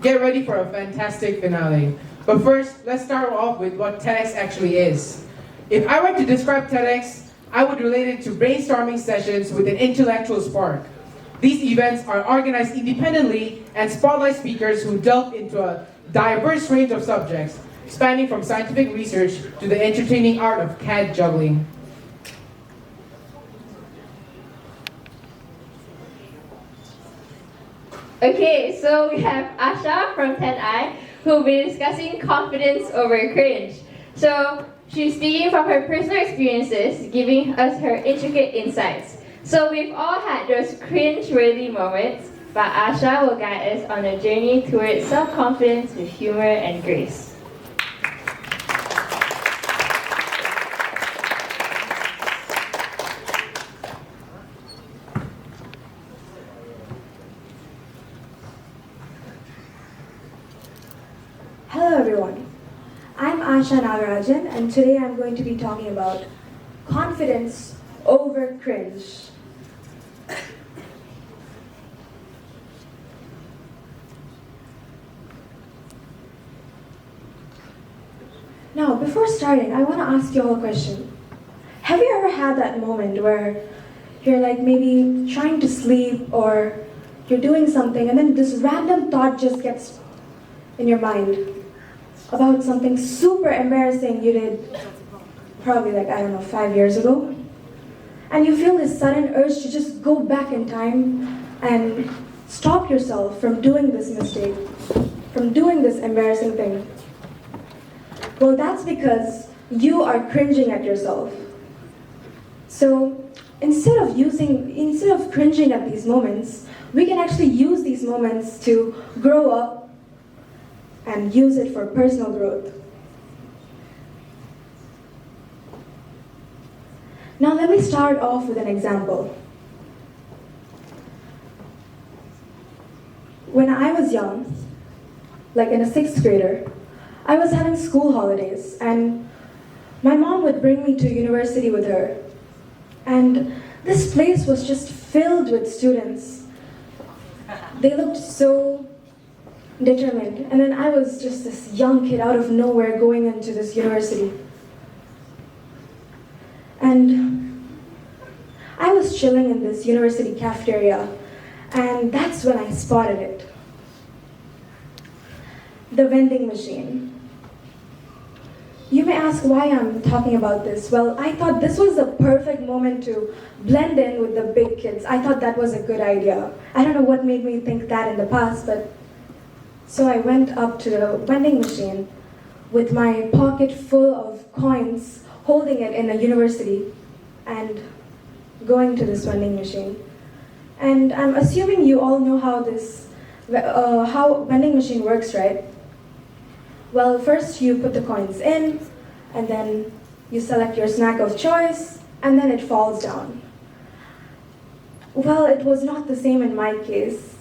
Get ready for a fantastic finale. But first, let's start off with what TEDx actually is. If I were to describe TEDx, I would relate it to brainstorming sessions with an intellectual spark. These events are organized independently and spotlight speakers who delve into a diverse range of subjects, spanning from scientific research to the entertaining art of cat juggling. Okay, so we have Asha from 10i who will be discussing confidence over cringe. So she's speaking from her personal experiences, giving us her intricate insights. So we've all had those cringe-worthy moments, but Asha will guide us on a journey towards self-confidence with humor and grace. Hello everyone, I'm Asha Nagarajan and today I'm going to be talking about confidence over cringe. Now, before starting, I want to ask you all a question. Have you ever had that moment where you're like maybe trying to sleep or you're doing something and then this random thought just gets in your mind about something super embarrassing you did probably like, I don't know, 5 years ago? And you feel this sudden urge to just go back in time and stop yourself from doing this mistake, from doing this embarrassing thing. Well, that's because you are cringing at yourself. So instead of cringing at these moments, we can actually use these moments to grow up and use it for personal growth. Now let me start off with an example. When I was young, like in a 6th grader, I was having school holidays and my mom would bring me to university with her. And this place was just filled with students. They looked so determined. And then I was just this young kid out of nowhere going into this university. And I was chilling in this university cafeteria, and that's when I spotted it. The vending machine. You may ask why I'm talking about this. Well, I thought this was the perfect moment to blend in with the big kids. I thought that was a good idea. I don't know what made me think that in the past, but so I went up to the vending machine with my pocket full of coins, holding it in a university, and going to this vending machine. And I'm assuming you all know how vending machine works, right? Well, first you put the coins in, and then you select your snack of choice, and then it falls down. Well, it was not the same in my case.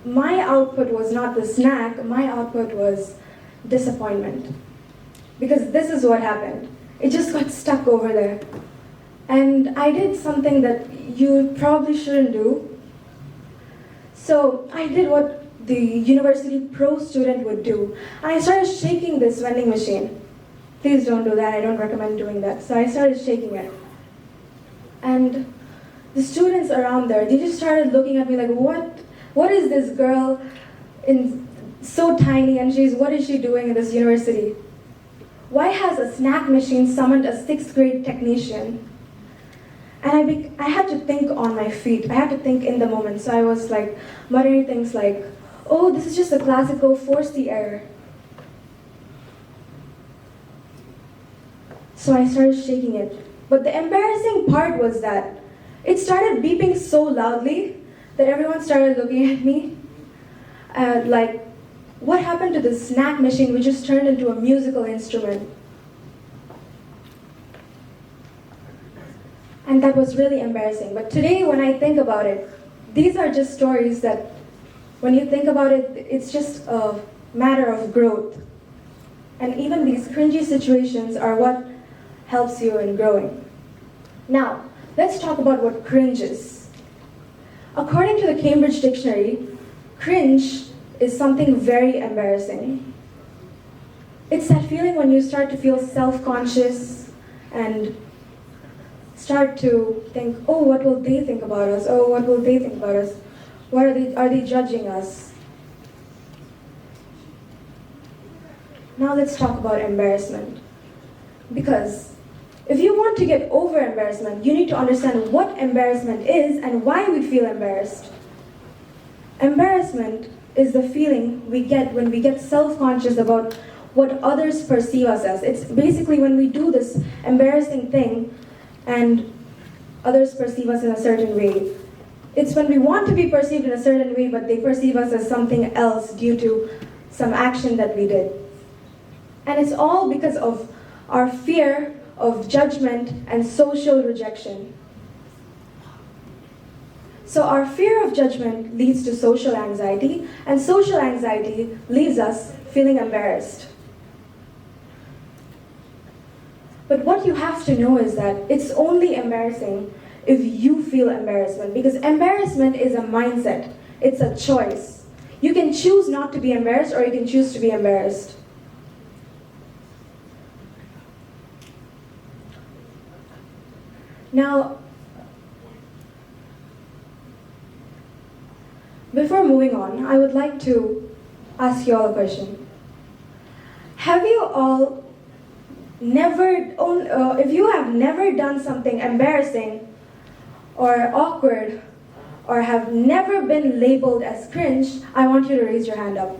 My output was not the snack, my output was disappointment. Because this is what happened. It just got stuck over there. And I did something that you probably shouldn't do. So I did what the university pro student would do. And I started shaking this vending machine. Please don't do that, I don't recommend doing that. So I started shaking it. And the students around there, they just started looking at me like, what is this girl so tiny and what is she doing in this university? Why has a snack machine summoned a 6th grade technician? And I had to think on my feet. I had to think in the moment. So I was like muttering things like, oh, this is just a classical force the error. So I started shaking it. But the embarrassing part was that it started beeping so loudly that everyone started looking at me. Like, what happened to the snack machine which just turned into a musical instrument? And that was really embarrassing. But today, when I think about it, these are just stories that, when you think about it, it's just a matter of growth. And even these cringy situations are what helps you in growing. Now, let's talk about what cringe is. According to the Cambridge Dictionary, cringe is something very embarrassing. It's that feeling when you start to feel self-conscious and start to think, oh, what will they think about us? Oh, what will they think about us? What are they judging us? Now let's talk about embarrassment. Because if you want to get over embarrassment, you need to understand what embarrassment is and why we feel embarrassed. Embarrassment is the feeling we get when we get self-conscious about what others perceive us as. It's basically when we do this embarrassing thing and others perceive us in a certain way. It's when we want to be perceived in a certain way, but they perceive us as something else due to some action that we did. And it's all because of our fear of judgment and social rejection. So our fear of judgment leads to social anxiety, and social anxiety leaves us feeling embarrassed. But what you have to know is that it's only embarrassing if you feel embarrassment, because embarrassment is a mindset. It's a choice. You can choose not to be embarrassed, or you can choose to be embarrassed. Now, before moving on, I would like to ask you all a question. Have you all if you have never done something embarrassing or awkward or have never been labeled as cringe, I want you to raise your hand up.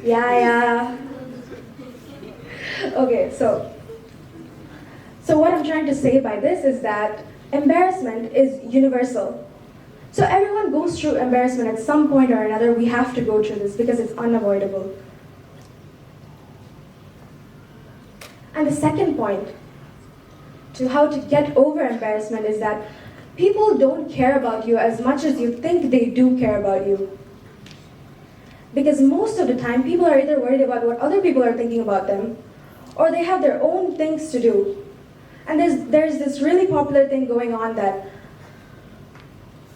Yeah. Okay, so what I'm trying to say by this is that embarrassment is universal. So everyone goes through embarrassment at some point or another. We have to go through this because it's unavoidable. And the second point to how to get over embarrassment is that people don't care about you as much as you think they do care about you. Because most of the time, people are either worried about what other people are thinking about them, or they have their own things to do. And there's this really popular thing going on that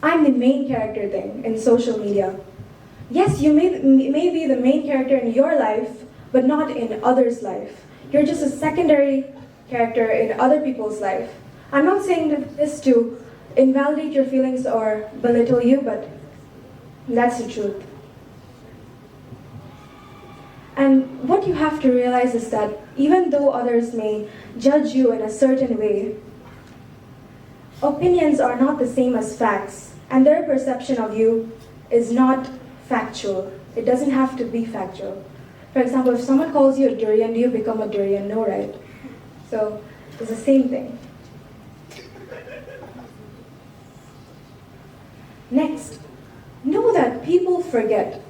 I'm the main character thing in social media. Yes, you may be the main character in your life, but not in others' life. You're just a secondary character in other people's life. I'm not saying this to invalidate your feelings or belittle you, but that's the truth. And what you have to realize is that even though others may judge you in a certain way, opinions are not the same as facts, and their perception of you is not factual. It doesn't have to be factual. For example, if someone calls you a durian, do you become a durian? No, right? So it's the same thing. Next, know that people forget.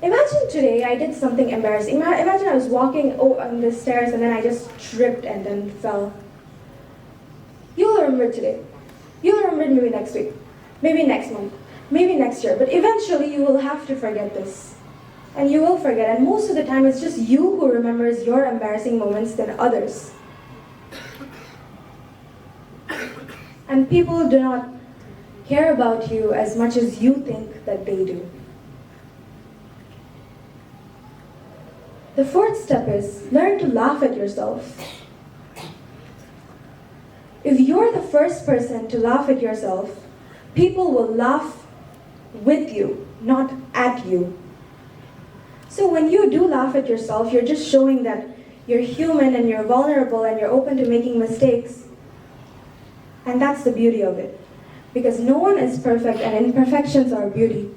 Imagine today I did something embarrassing. Imagine I was walking on the stairs and then I just tripped and then fell. You'll remember today. You'll remember maybe next week, maybe next month, maybe next year. But eventually you will have to forget this. And you will forget. And most of the time it's just you who remembers your embarrassing moments than others. And people do not care about you as much as you think that they do. The fourth step is learn to laugh at yourself. If you're the first person to laugh at yourself, people will laugh with you, not at you. So when you do laugh at yourself, you're just showing that you're human and you're vulnerable and you're open to making mistakes. And that's the beauty of it. Because no one is perfect and imperfections are beauty.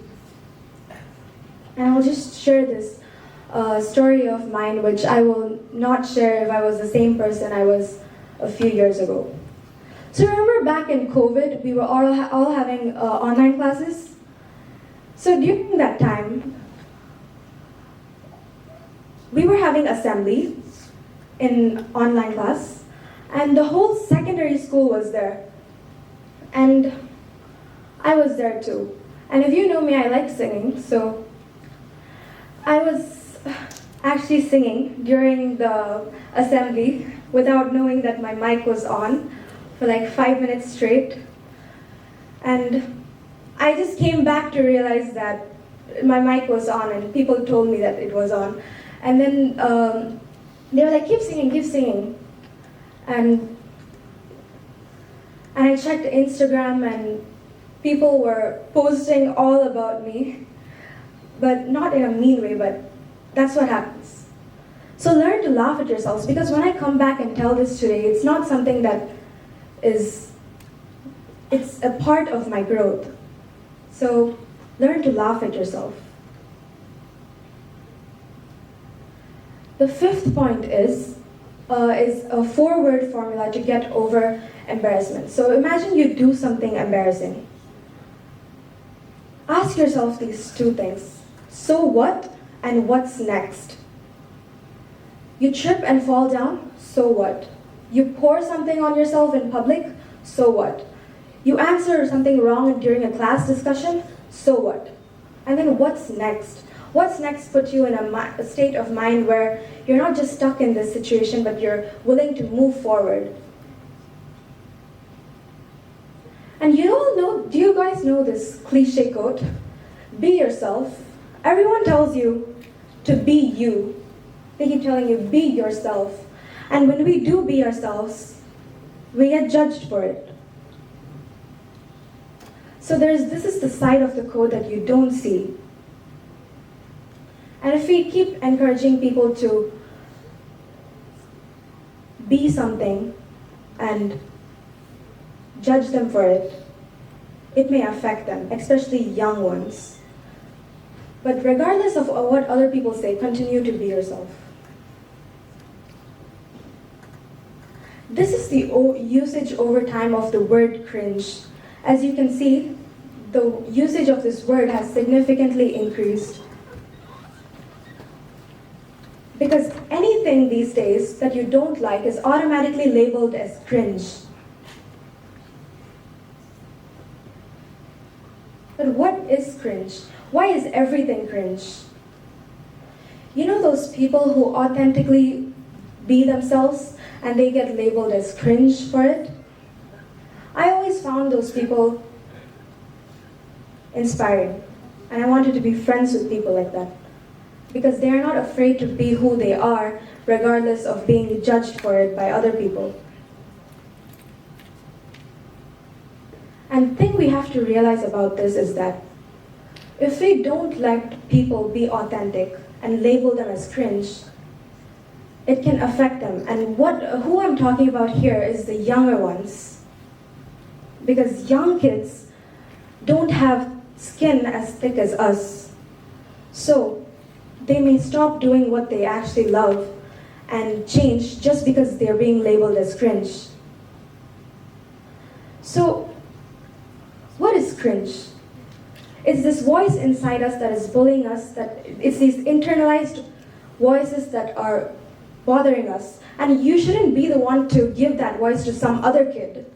And I'll just share this story of mine, which I will not share if I was the same person I was a few years ago. So remember back in COVID, we were all having online classes? So during that time, we were having assembly in online class, and the whole secondary school was there. And I was there too. And if you know me, I like singing, so I was actually singing during the assembly without knowing that my mic was on for like 5 minutes straight. And I just came back to realize that my mic was on and people told me that it was on. And then they were like, keep singing, keep singing. And I checked Instagram and people were posting all about me, but not in a mean way, but that's what happens. So learn to laugh at yourselves, because when I come back and tell this today, it's not something that it's a part of my growth. So learn to laugh at yourself. The fifth point is a 4-word formula to get over embarrassment. So imagine you do something embarrassing. Ask yourself these 2 things. So what and what's next? You trip and fall down, so what? You pour something on yourself in public, so what? You answer something wrong during a class discussion, so what? And then what's next? What's next puts you in a state of mind where you're not just stuck in this situation, but you're willing to move forward. And you all know, do you guys know this cliche quote? Be yourself. Everyone tells you to be you. They keep telling you, be yourself. And when we do be ourselves, we get judged for it. So this is the side of the quote that you don't see. And if we keep encouraging people to be something and judge them for it, it may affect them, especially young ones. But regardless of what other people say, continue to be yourself. This is the usage over time of the word cringe. As you can see, the usage of this word has significantly increased. Because anything these days that you don't like is automatically labeled as cringe. But what is cringe? Why is everything cringe? You know those people who authentically be themselves and they get labeled as cringe for it? I always found those people inspiring, and I wanted to be friends with people like that, because they are not afraid to be who they are, regardless of being judged for it by other people. And the thing we have to realize about this is that if we don't let people be authentic and label them as cringe, it can affect them. And who I'm talking about here is the younger ones. Because young kids don't have skin as thick as us. So they may stop doing what they actually love and change just because they're being labeled as cringe. So, what is cringe? It's this voice inside us that is bullying us, that it's these internalized voices that are bothering us. And you shouldn't be the one to give that voice to some other kid.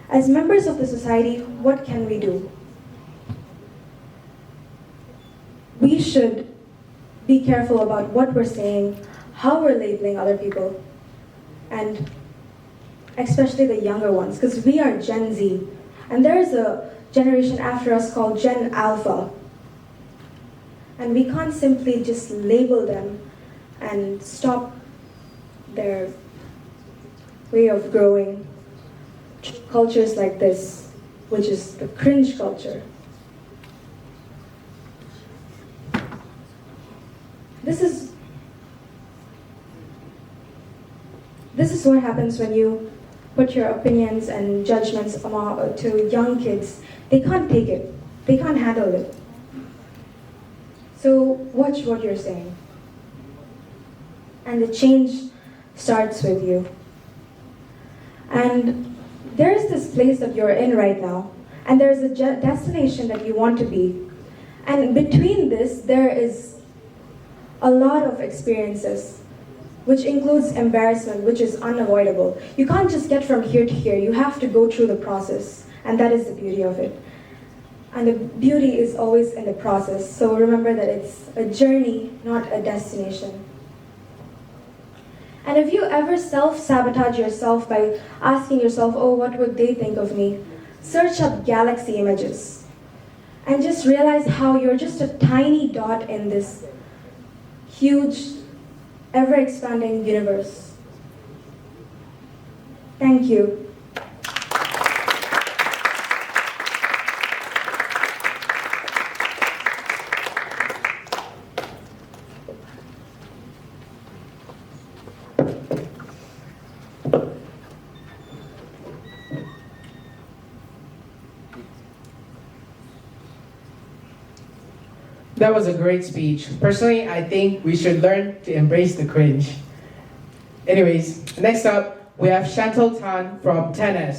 As members of the society, what can we do? We should be careful about what we're saying, how we're labeling other people, and especially the younger ones, because we are Gen Z, and there is a generation after us called Gen Alpha, and we can't simply just label them and stop their way of growing. Cultures like this, which is the cringe culture. This is what happens when you put your opinions and judgments to young kids. They can't take it. They can't handle it. So watch what you're saying. And the change starts with you. And there's this place that you're in right now, and there's a destination that you want to be. And between this, there is a lot of experiences, which includes embarrassment, which is unavoidable. You can't just get from here to here. You have to go through the process, and that is the beauty of it. And the beauty is always in the process. So remember that it's a journey, not a destination. And if you ever self-sabotage yourself by asking yourself, oh, what would they think of me? Search up galaxy images and just realize how you're just a tiny dot in this huge, ever-expanding universe. Thank you. That was a great speech. Personally, I think we should learn to embrace the cringe. Anyways, next up, we have Chantal Tan from TEDx.